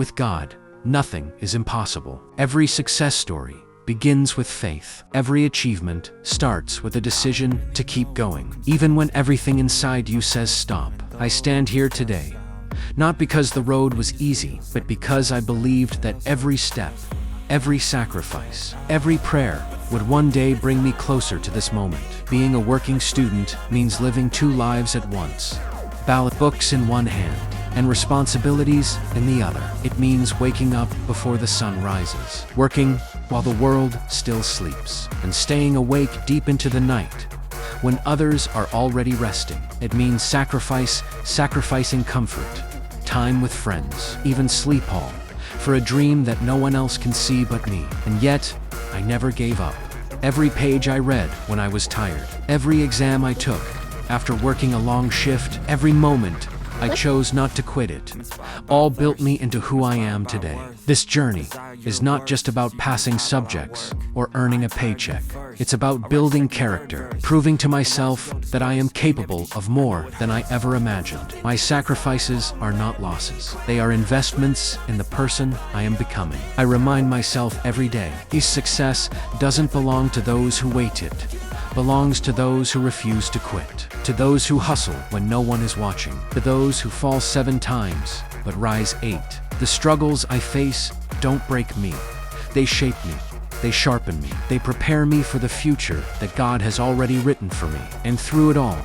With God, nothing is impossible. Every success story begins with faith. Every achievement starts with a decision to keep going. Even when everything inside you says stop. I stand here today, not because the road was easy, but because I believed that every step, every sacrifice, every prayer would one day bring me closer to this moment. Being a working student means living two lives at once. Ballot books in one hand and responsibilities in the other. It means waking up before the sun rises, working while the world still sleeps, and staying awake deep into the night when others are already resting. It means sacrificing comfort, time with friends, even sleep hall, for a dream that no one else can see but me. And yet, I never gave up. Every page I read when I was tired, every exam I took after working a long shift, every moment I chose not to quit it, all built me into who I am today. This journey is not just about passing subjects or earning a paycheck. It's about building character, proving to myself that I am capable of more than I ever imagined. My sacrifices are not losses. They are investments in the person I am becoming. I remind myself every day, this success doesn't belong to those who wait, it belongs to those who refuse to quit, to those who hustle when no one is watching, to those who fall 7 times but rise 8. The struggles I face don't break me. They shape me. They sharpen me. They prepare me for the future that God has already written for me. And through it all,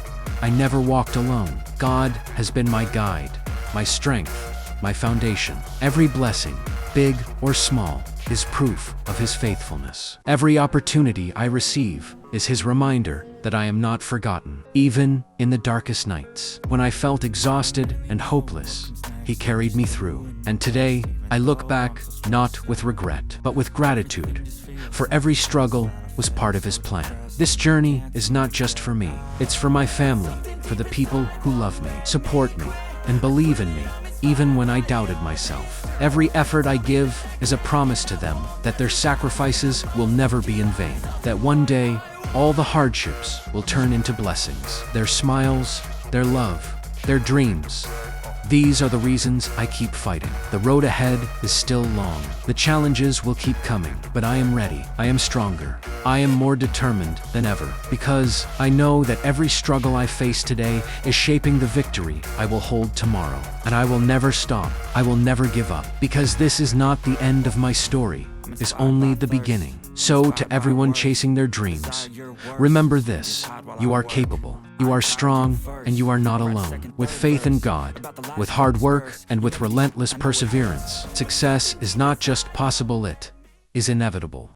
I never walked alone. God has been my guide, my strength, my foundation. Every blessing, big or small, is proof of His faithfulness. Every opportunity I receive is His reminder that I am not forgotten. Even in the darkest nights, when I felt exhausted and hopeless, He carried me through. And today, I look back not with regret, but with gratitude, for every struggle was part of His plan. This journey is not just for me, it's for my family, for the people who love me, support me, and believe in me, even when I doubted myself. Every effort I give is a promise to them that their sacrifices will never be in vain, that one day, all the hardships will turn into blessings. Their smiles, their love, their dreams. These are the reasons I keep fighting. The road ahead is still long. The challenges will keep coming, but I am ready. I am stronger. I am more determined than ever, because I know that every struggle I face today is shaping the victory I will hold tomorrow. And I will never stop. I will never give up, because this is not the end of my story. It's only the beginning. So to everyone chasing their dreams, remember this: you are capable, you are strong, and you are not alone. With faith in God, with hard work, and with relentless perseverance, success is not just possible, it is inevitable.